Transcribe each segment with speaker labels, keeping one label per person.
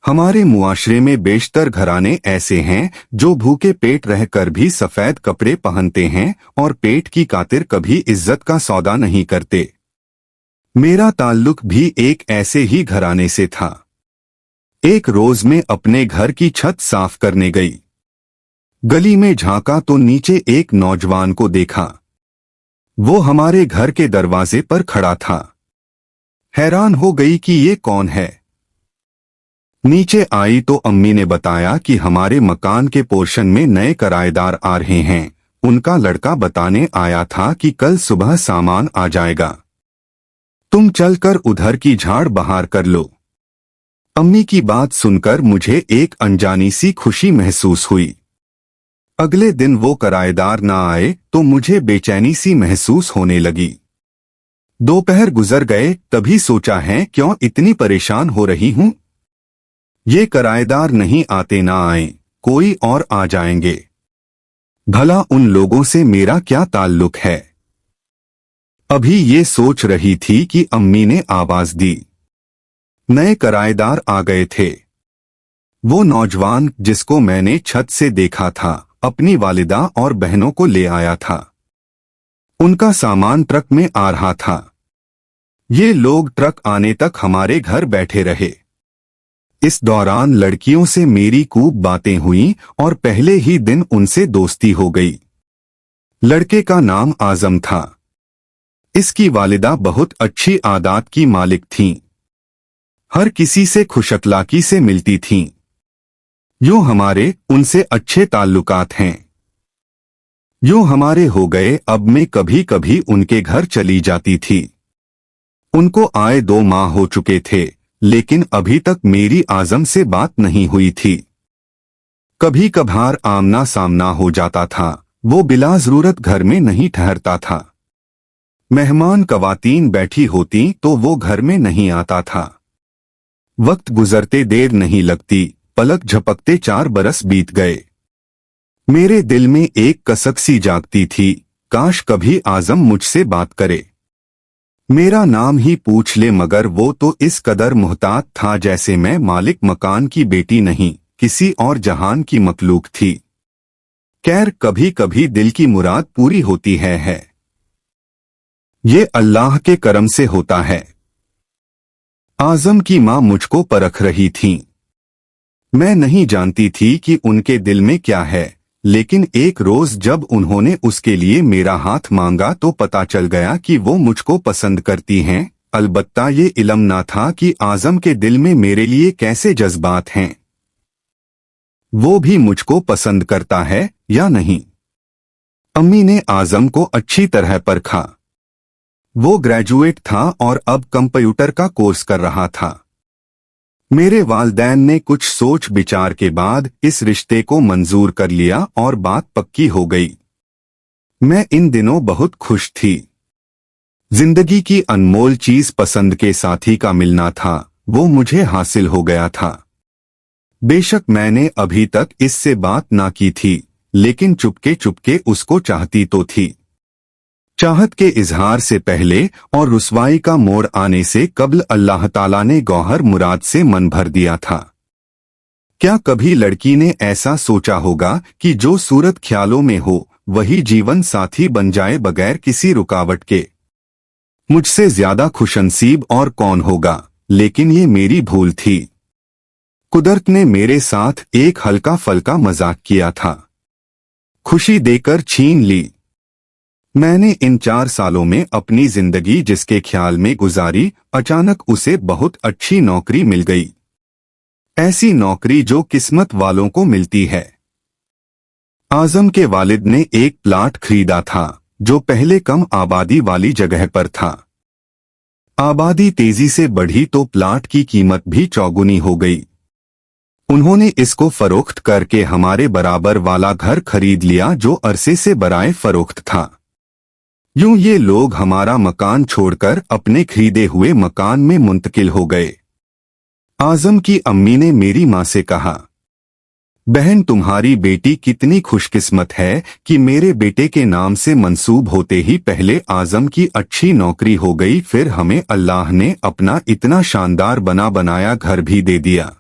Speaker 1: हमारे मुआशरे में बेशतर घराने ऐसे हैं जो भूखे पेट रहकर भी सफेद कपड़े पहनते हैं और पेट की खातिर कभी इज्जत का सौदा नहीं करते। मेरा ताल्लुक भी एक ऐसे ही घराने से था। एक रोज मैं अपने घर की छत साफ करने गई। गली में झांका तो नीचे एक नौजवान को देखा। वो हमारे घर के दरवाजे पर खड़ा था। हैरान हो गई कि ये कौन है। नीचे आई तो अम्मी ने बताया कि हमारे मकान के पोर्शन में नए किराएदार आ रहे हैं। उनका लड़का बताने आया था कि कल सुबह सामान आ जाएगा, तुम चलकर उधर की झाड़ बहार कर लो। अम्मी की बात सुनकर मुझे एक अनजानी सी खुशी महसूस हुई। अगले दिन वो किराएदार ना आए तो मुझे बेचैनी सी महसूस होने लगी। दोपहर गुजर गए, तभी सोचा है क्यों इतनी परेशान हो रही हूं। ये किराएदार नहीं आते ना आए, कोई और आ जाएंगे। भला उन लोगों से मेरा क्या ताल्लुक है। अभी ये सोच रही थी कि अम्मी ने आवाज दी। नए किराएदार आ गए थे। वो नौजवान जिसको मैंने छत से देखा था अपनी वालिदा और बहनों को ले आया था। उनका सामान ट्रक में आ रहा था। ये लोग ट्रक आने तक हमारे घर बैठे रहे। इस दौरान लड़कियों से मेरी खूब बातें हुई और पहले ही दिन उनसे दोस्ती हो गई। लड़के का नाम आजम था। इसकी वालिदा बहुत अच्छी आदत की मालिक थीं। हर किसी से खुशअखलाकी से मिलती थीं। यूं हमारे उनसे अच्छे ताल्लुकात हैं। यूं हमारे हो गए। अब मैं कभी कभी उनके घर चली जाती थी। उनको आए 2 माह हो चुके थे, लेकिन अभी तक मेरी आजम से बात नहीं हुई थी। कभी कभार आमना सामना हो जाता था। वो बिला जरूरत घर में नहीं ठहरता था। मेहमान कवातीन बैठी होती तो वो घर में नहीं आता था। वक्त गुजरते देर नहीं लगती, पलक झपकते 4 बरस बीत गए। मेरे दिल में एक कसक सी जागती थी, काश कभी आजम मुझसे बात करे, मेरा नाम ही पूछ ले। मगर वो तो इस कदर मुहतात था जैसे मैं मालिक मकान की बेटी नहीं, किसी और जहान की मखलूक थी। खैर, कभी कभी दिल की मुराद पूरी होती है। ये अल्लाह के करम से होता है। आजम की माँ मुझको परख रही थीं। मैं नहीं जानती थी कि उनके दिल में क्या है, लेकिन एक रोज जब उन्होंने उसके लिए मेरा हाथ मांगा तो पता चल गया कि वो मुझको पसंद करती हैं। अलबत्ता ये इल्म ना था कि आजम के दिल में मेरे लिए कैसे जज्बात हैं। वो भी मुझको पसंद करता है या नहीं। अम्मी ने आजम को अच्छी तरह परखा। वो ग्रेजुएट था और अब कंप्यूटर का कोर्स कर रहा था। मेरे वालिदैन ने कुछ सोच विचार के बाद इस रिश्ते को मंजूर कर लिया और बात पक्की हो गई। मैं इन दिनों बहुत खुश थी। जिंदगी की अनमोल चीज पसंद के साथी का मिलना था, वो मुझे हासिल हो गया था। बेशक मैंने अभी तक इससे बात ना की थी, लेकिन चुपके चुपके उसको चाहती तो थी। चाहत के इजहार से पहले और रुसवाई का मोड़ आने से कब्ल अल्लाह ताला ने गौहर मुराद से मन भर दिया था। क्या कभी लड़की ने ऐसा सोचा होगा कि जो सूरत ख्यालों में हो वही जीवन साथी बन जाए बगैर किसी रुकावट के। मुझसे ज्यादा खुशनसीब और कौन होगा, लेकिन ये मेरी भूल थी। कुदरत ने मेरे साथ एक हल्का फल्का मजाक किया था, खुशी देकर छीन ली। मैंने इन 4 सालों में अपनी जिंदगी जिसके ख्याल में गुजारी, अचानक उसे बहुत अच्छी नौकरी मिल गई। ऐसी नौकरी जो किस्मत वालों को मिलती है। आजम के वालिद ने एक प्लाट खरीदा था जो पहले कम आबादी वाली जगह पर था। आबादी तेजी से बढ़ी तो प्लाट की कीमत भी चौगुनी हो गई। उन्होंने इसको फरोख्त करके हमारे बराबर वाला घर खरीद लिया जो अरसे से बराए फरोख्त था। यूं ये लोग हमारा मकान छोड़कर अपने खरीदे हुए मकान में मुंतकिल हो गए। आजम की अम्मी ने मेरी माँ से कहा, बहन तुम्हारी बेटी कितनी खुशकिस्मत है कि मेरे बेटे के नाम से मंसूब होते ही पहले आजम की अच्छी नौकरी हो गई, फिर हमें अल्लाह ने अपना इतना शानदार बना बनाया घर भी दे दिया।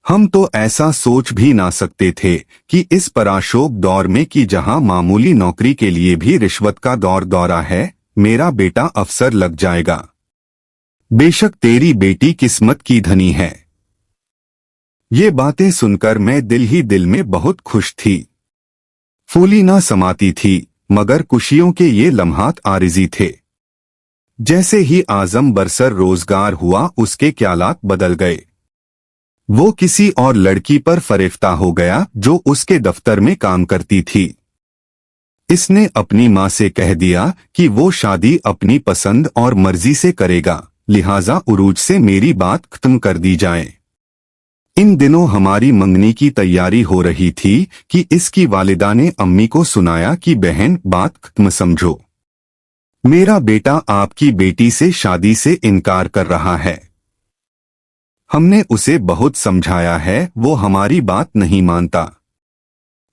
Speaker 1: हम तो ऐसा सोच भी ना सकते थे कि इस पराशोक दौर में कि जहां मामूली नौकरी के लिए भी रिश्वत का दौर दौरा है, मेरा बेटा अफसर लग जाएगा। बेशक तेरी बेटी किस्मत की धनी है। ये बातें सुनकर मैं दिल ही दिल में बहुत खुश थी। फूली ना समाती थी, मगर खुशियों के ये लम्हात आरिजी थे। जैसे ही आजम बरसर रोजगार हुआ, उसके ख्यालात बदल गए। वो किसी और लड़की पर फरेफ्ता हो गया जो उसके दफ्तर में काम करती थी। इसने अपनी माँ से कह दिया कि वो शादी अपनी पसंद और मर्जी से करेगा, लिहाजा उरूज से मेरी बात खत्म कर दी जाए। इन दिनों हमारी मंगनी की तैयारी हो रही थी कि इसकी वालिदा ने अम्मी को सुनाया कि बहन, बात खत्म समझो, मेरा बेटा आपकी बेटी से शादी से इनकार कर रहा है। हमने उसे बहुत समझाया है, वो हमारी बात नहीं मानता।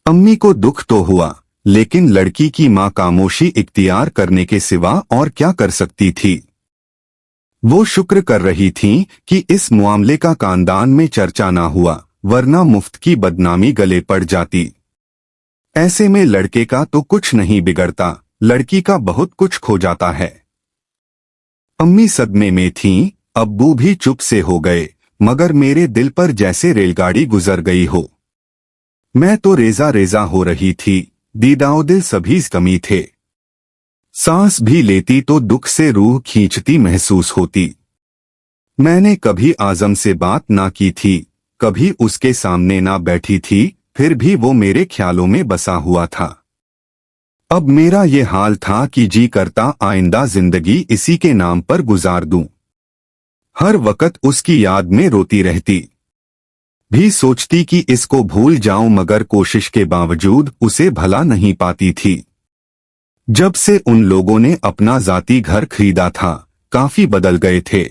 Speaker 1: अम्मी को दुख तो हुआ, लेकिन लड़की की मां खामोशी इख्तियार करने के सिवा और क्या कर सकती थी। वो शुक्र कर रही थीं कि इस मामले का खानदान में चर्चा ना हुआ, वरना मुफ्त की बदनामी गले पड़ जाती। ऐसे में लड़के का तो कुछ नहीं बिगड़ता, लड़की का बहुत कुछ खो जाता है। अम्मी सदमे में थीं, अब्बू भी चुप से हो गए, मगर मेरे दिल पर जैसे रेलगाड़ी गुजर गई हो। मैं तो रेजा रेजा हो रही थी, दीदाओदिल सभी कमी थे। सांस भी लेती तो दुख से रूह खींचती महसूस होती। मैंने कभी आजम से बात ना की थी, कभी उसके सामने ना बैठी थी, फिर भी वो मेरे ख्यालों में बसा हुआ था। अब मेरा ये हाल था कि जी करता आइंदा जिंदगी इसी के नाम पर गुजार दूं। हर वक्त उसकी याद में रोती रहती। भी सोचती कि इसको भूल जाऊं, मगर कोशिश के बावजूद उसे भला नहीं पाती थी। जब से उन लोगों ने अपना जाती घर खरीदा था, काफी बदल गए थे।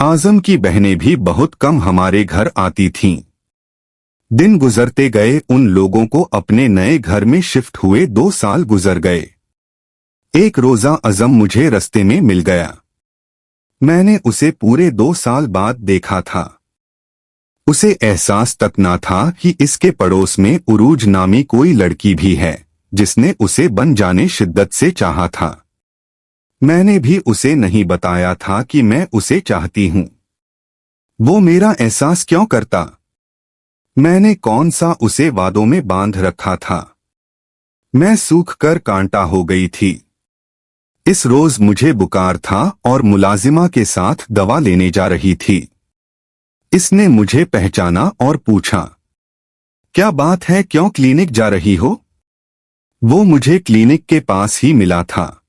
Speaker 1: आजम की बहनें भी बहुत कम हमारे घर आती थीं। दिन गुजरते गए, उन लोगों को अपने नए घर में शिफ्ट हुए 2 साल गुजर गए। एक रोजा अजम मुझे रास्ते में मिल गया। मैंने उसे पूरे 2 साल बाद देखा था। उसे एहसास तक ना था कि इसके पड़ोस में उरूज नामी कोई लड़की भी है, जिसने उसे बन जाने शिद्दत से चाहा था। मैंने भी उसे नहीं बताया था कि मैं उसे चाहती हूं। वो मेरा एहसास क्यों करता? मैंने कौन सा उसे वादों में बांध रखा था? मैं सूख कर कांटा हो गई थी। इस रोज मुझे बुखार था और मुलाजिमा के साथ दवा लेने जा रही थी। इसने मुझे पहचाना और पूछा, क्या बात है, क्यों क्लिनिक जा रही हो? वो मुझे क्लिनिक के पास ही मिला था।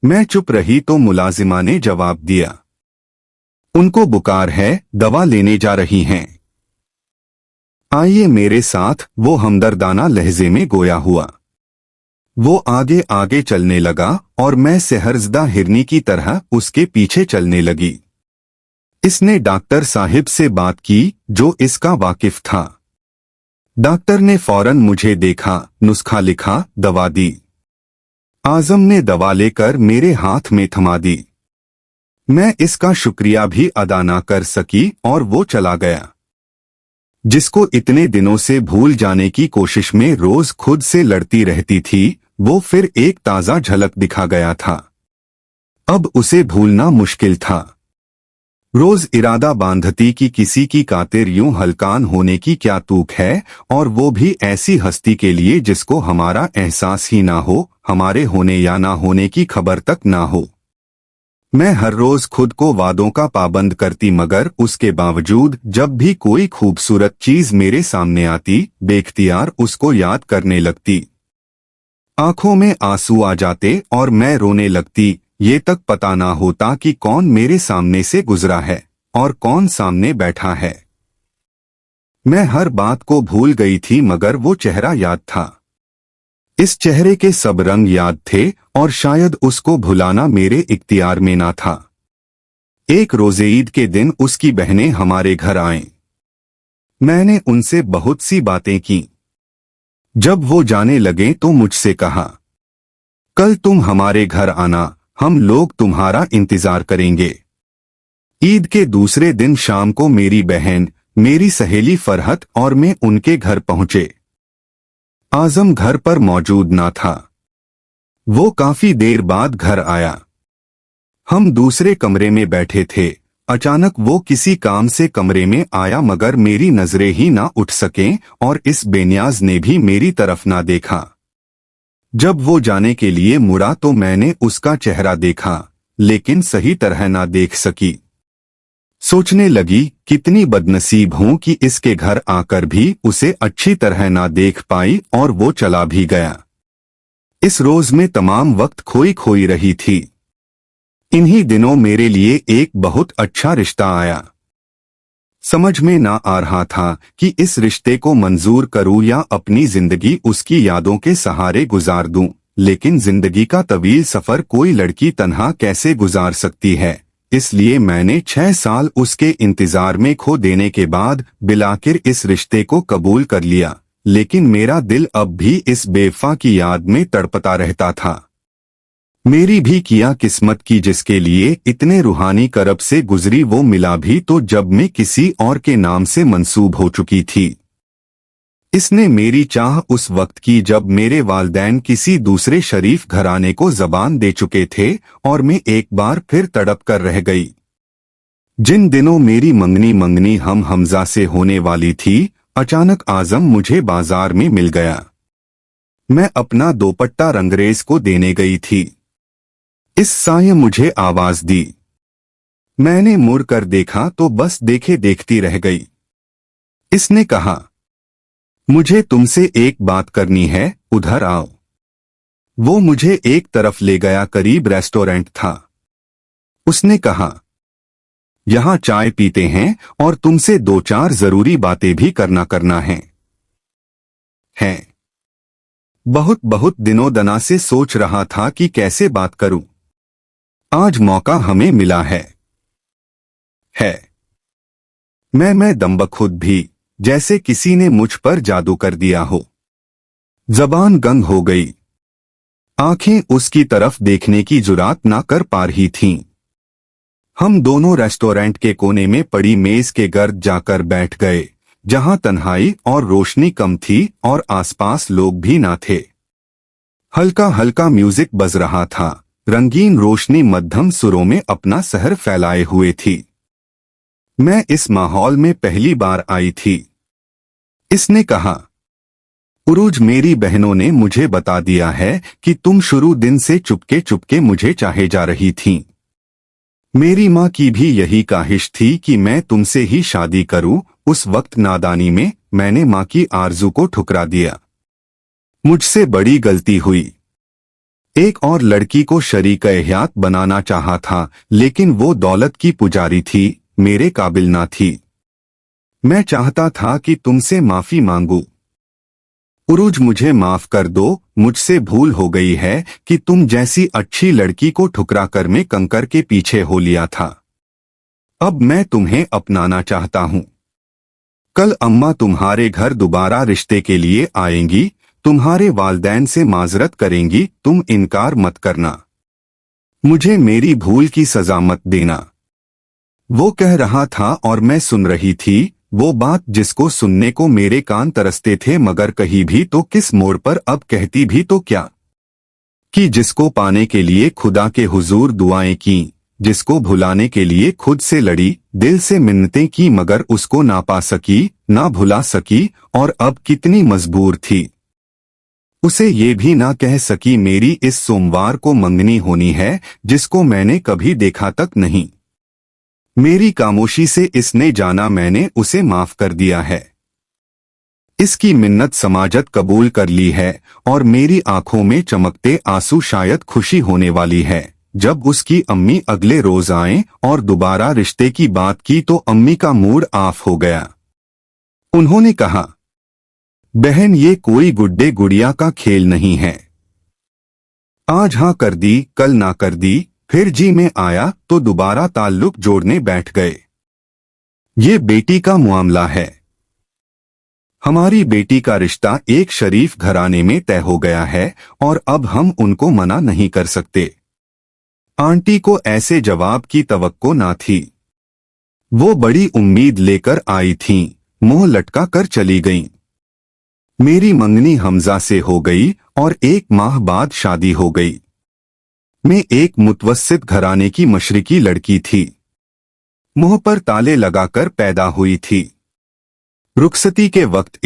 Speaker 1: मैं चुप रही तो मुलाजिमा ने जवाब दिया, उनको बुखार है, दवा लेने जा रही हैं। आइए मेरे साथ, वो हमदर्दाना लहजे में गोया हुआ। वो आगे आगे चलने लगा और मैं सहरजदा हिरनी की तरह उसके पीछे चलने लगी। इसने डॉक्टर साहिब से बात की, जो इसका वाकिफ था। डॉक्टर ने फौरन मुझे देखा, नुस्खा लिखा, दवा दी। आजम ने दवा लेकर मेरे हाथ में थमा दी। मैं इसका शुक्रिया भी अदा ना कर सकी और वो चला गया। जिसको इतने दिनों से भूल जाने की कोशिश में रोज खुद से लड़ती रहती थी, वो फिर एक ताजा झलक दिखा गया था। अब उसे भूलना मुश्किल था। रोज इरादा बांधती कि किसी की खातिर यूं हलकान होने की क्या तूक है, और वो भी ऐसी हस्ती के लिए जिसको हमारा एहसास ही ना हो, हमारे होने या ना होने की खबर तक ना हो। मैं हर रोज खुद को वादों का पाबंद करती, मगर उसके बावजूद जब भी कोई खूबसूरत चीज मेरे सामने आती, बेख्तियार उसको याद करने लगती। आंखों में आंसू आ जाते और मैं रोने लगती। ये तक पता ना होता कि कौन मेरे सामने से गुजरा है और कौन सामने बैठा है। मैं हर बात को भूल गई थी, मगर वो चेहरा याद था। इस चेहरे के सब रंग याद थे और शायद उसको भुलाना मेरे इख्तियार में ना था। एक रोज़े ईद के दिन उसकी बहनें हमारे घर आईं। मैंने उनसे बहुत सी बातें की। जब वो जाने लगे तो मुझसे कहा, कल तुम हमारे घर आना, हम लोग तुम्हारा इंतजार करेंगे। ईद के दूसरे दिन शाम को मेरी बहन, मेरी सहेली फरहत और मैं उनके घर पहुंचे। आजम घर पर मौजूद ना था। वो काफी देर बाद घर आया। हम दूसरे कमरे में बैठे थे। अचानक वो किसी काम से कमरे में आया मगर मेरी नजरें ही ना उठ सकें और इस बेनियाज ने भी मेरी तरफ ना देखा। जब वो जाने के लिए मुड़ा तो मैंने उसका चेहरा देखा, लेकिन सही तरह ना देख सकी। सोचने लगी कितनी बदनसीब हूं कि इसके घर आकर भी उसे अच्छी तरह ना देख पाई और वो चला भी गया। इस रोज में तमाम वक्त खोई खोई रही थी। इन्हीं दिनों मेरे लिए एक बहुत अच्छा रिश्ता आया। समझ में ना आ रहा था कि इस रिश्ते को मंजूर करूं या अपनी जिंदगी उसकी यादों के सहारे गुजार दूं, लेकिन जिंदगी का तवील सफर कोई लड़की तन्हा कैसे गुजार सकती है। इसलिए मैंने 6 साल उसके इंतजार में खो देने के बाद बिलाकिर इस रिश्ते को कबूल कर लिया, लेकिन मेरा दिल अब भी इस बेवफा की याद में तड़पता रहता था। मेरी भी किया किस्मत की जिसके लिए इतने रूहानी करब से गुजरी वो मिला भी तो जब मैं किसी और के नाम से मंसूब हो चुकी थी। इसने मेरी चाह उस वक्त की जब मेरे वालिदैन किसी दूसरे शरीफ घराने को जबान दे चुके थे और मैं एक बार फिर तड़प कर रह गई। जिन दिनों मेरी मंगनी हम हमजा से होने वाली थी, अचानक आजम मुझे बाजार में मिल गया। मैं अपना दोपट्टा रंगरेज को देने गई थी। इस साय मुझे आवाज दी। मैंने मुड़ कर देखा तो बस देखे देखती रह गई। इसने कहा, मुझे तुमसे एक बात करनी है, उधर आओ। वो मुझे एक तरफ ले गया, करीब रेस्टोरेंट था। उसने कहा, यहाँ चाय पीते हैं और तुमसे 2-4 जरूरी बातें भी करना है। बहुत दिनों दना से सोच रहा था कि कैसे बात करूं। आज मौका हमें मिला है। मैं दम्बखुद भी, जैसे किसी ने मुझ पर जादू कर दिया हो। जबान गंग हो गई। आंखें उसकी तरफ देखने की जुरात ना कर पा रही थीं। हम दोनों रेस्टोरेंट के कोने में पड़ी मेज के गर्द जाकर बैठ गए, जहां तन्हाई और रोशनी कम थी और आसपास लोग भी ना थे। हल्का हल्का म्यूजिक बज रहा था। रंगीन रोशनी मध्यम सुरों में अपना सहर फैलाए हुए थी। मैं इस माहौल में पहली बार आई थी। इसने कहा, उरूज, मेरी बहनों ने मुझे बता दिया है कि तुम शुरू दिन से चुपके चुपके मुझे चाहे जा रही थीं। मेरी माँ की भी यही ख्वाहिश थी कि मैं तुमसे ही शादी करूं। उस वक्त नादानी में मैंने माँ की आरजू को ठुकरा दिया। मुझसे बड़ी गलती हुई। एक और लड़की को शरीक-ए-हयात बनाना चाहा था, लेकिन वो दौलत की पुजारी थी, मेरे काबिल ना थी। मैं चाहता था कि तुमसे माफी मांगू। उरूज, मुझे माफ कर दो। मुझसे भूल हो गई है कि तुम जैसी अच्छी लड़की को ठुकरा कर मैं कंकर के पीछे हो लिया था। अब मैं तुम्हें अपनाना चाहता हूँ। कल अम्मा तुम्हारे घर दोबारा रिश्ते के लिए आएंगी। तुम्हारे वालिदैन से माजरत करेंगी। तुम इनकार मत करना। मुझे मेरी भूल की सजा मत देना। वो कह रहा था और मैं सुन रही थी, वो बात जिसको सुनने को मेरे कान तरसते थे, मगर कही भी तो किस मोड़ पर, अब कहती भी तो क्या, कि जिसको पाने के लिए खुदा के हुजूर दुआएं की, जिसको भुलाने के लिए खुद से लड़ी, दिल से मिन्नतें की, मगर उसको ना पा सकी, ना भुला सकी, और अब कितनी मजबूर थी। उसे ये भी ना कह सकी मेरी इस सोमवार को मंगनी होनी है, जिसको मैंने कभी देखा तक नहीं। मेरी खामोशी से इसने जाना मैंने उसे माफ कर दिया है। इसकी मिन्नत समाजत कबूल कर ली है और मेरी आंखों में चमकते आंसू शायद खुशी होने वाली है। जब उसकी अम्मी अगले रोज आए और दोबारा रिश्ते की बात की तो अम्मी का मूड ऑफ हो गया। उन्होंने कहा, बहन, ये कोई गुड्डे गुड़िया का खेल नहीं है। आज हाँ कर दी, कल ना कर दी, फिर जी में आया तो दोबारा ताल्लुक जोड़ने बैठ गए। ये बेटी का मामला है। हमारी बेटी का रिश्ता एक शरीफ घराने में तय हो गया है और अब हम उनको मना नहीं कर सकते। आंटी को ऐसे जवाब की तवक्को ना थी। वो बड़ी उम्मीद लेकर आई थीं, मुंह लटका कर चली गईं। मेरी मंगनी हमजा से हो गई और 1 माह बाद शादी हो गई। मैं एक मुतवस्सित घराने की मशरिकी लड़की थी। मुंह पर ताले लगाकर पैदा हुई थी। रुखसती के वक्त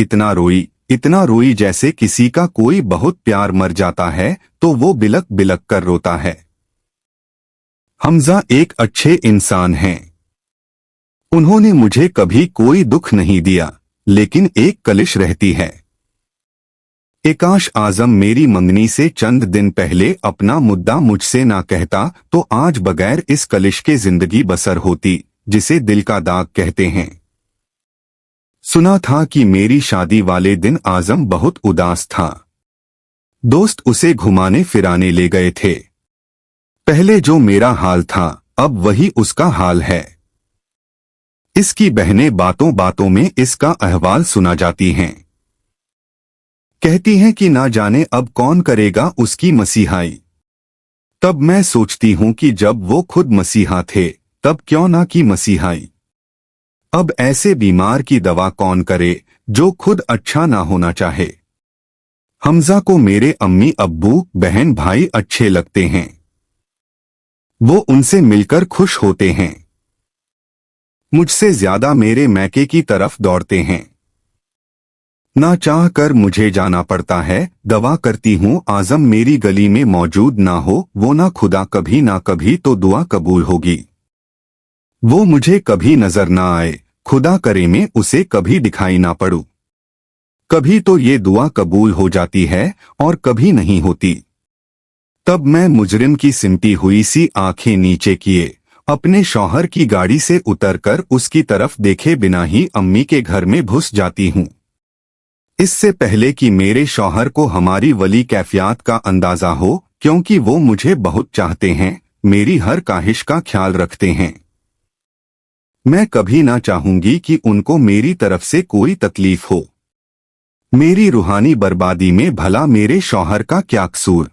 Speaker 1: इतना रोई जैसे किसी का कोई बहुत प्यार मर जाता है तो वो बिलक बिलक कर रोता है। हमजा एक अच्छे इंसान हैं। उन्होंने मुझे कभी कोई दुख नहीं दिया, लेकिन एक कलिश रहती है। एकाश आजम मेरी मंगनी से चंद दिन पहले अपना मुद्दा मुझसे ना कहता तो आज बगैर इस कलिश के जिंदगी बसर होती, जिसे दिल का दाग कहते हैं। सुना था कि मेरी शादी वाले दिन आजम बहुत उदास था। दोस्त उसे घुमाने फिराने ले गए थे। पहले जो मेरा हाल था अब वही उसका हाल है। इसकी बहनें बातों बातों में इसका अहवाल सुना जाती हैं। कहती हैं कि ना जाने अब कौन करेगा उसकी मसीहाई। तब मैं सोचती हूं कि जब वो खुद मसीहा थे तब क्यों ना की मसीहाई। अब ऐसे बीमार की दवा कौन करे जो खुद अच्छा ना होना चाहे। हमजा को मेरे अम्मी अब्बू बहन भाई अच्छे लगते हैं। वो उनसे मिलकर खुश होते हैं। मुझसे ज्यादा मेरे मैके की तरफ दौड़ते हैं। ना चाह कर मुझे जाना पड़ता है। दवा करती हूँ आजम मेरी गली में मौजूद ना हो, वो ना खुदा कभी ना कभी तो दुआ कबूल होगी। वो मुझे कभी नजर ना आए, खुदा करे मैं उसे कभी दिखाई ना पड़ूं। कभी तो ये दुआ कबूल हो जाती है और कभी नहीं होती। तब मैं मुजरिम की सिमटी हुई सी आंखें नीचे किए अपने शौहर की गाड़ी से उतरकर उसकी तरफ देखे बिना ही अम्मी के घर में घुस जाती हूँ। इससे पहले कि मेरे शौहर को हमारी वली कैफियत का अंदाजा हो, क्योंकि वो मुझे बहुत चाहते हैं, मेरी हर ख्वाहिश का ख्याल रखते हैं। मैं कभी ना चाहूंगी कि उनको मेरी तरफ से कोई तकलीफ हो। मेरी रूहानी बर्बादी में भला मेरे शौहर का क्या कसूर।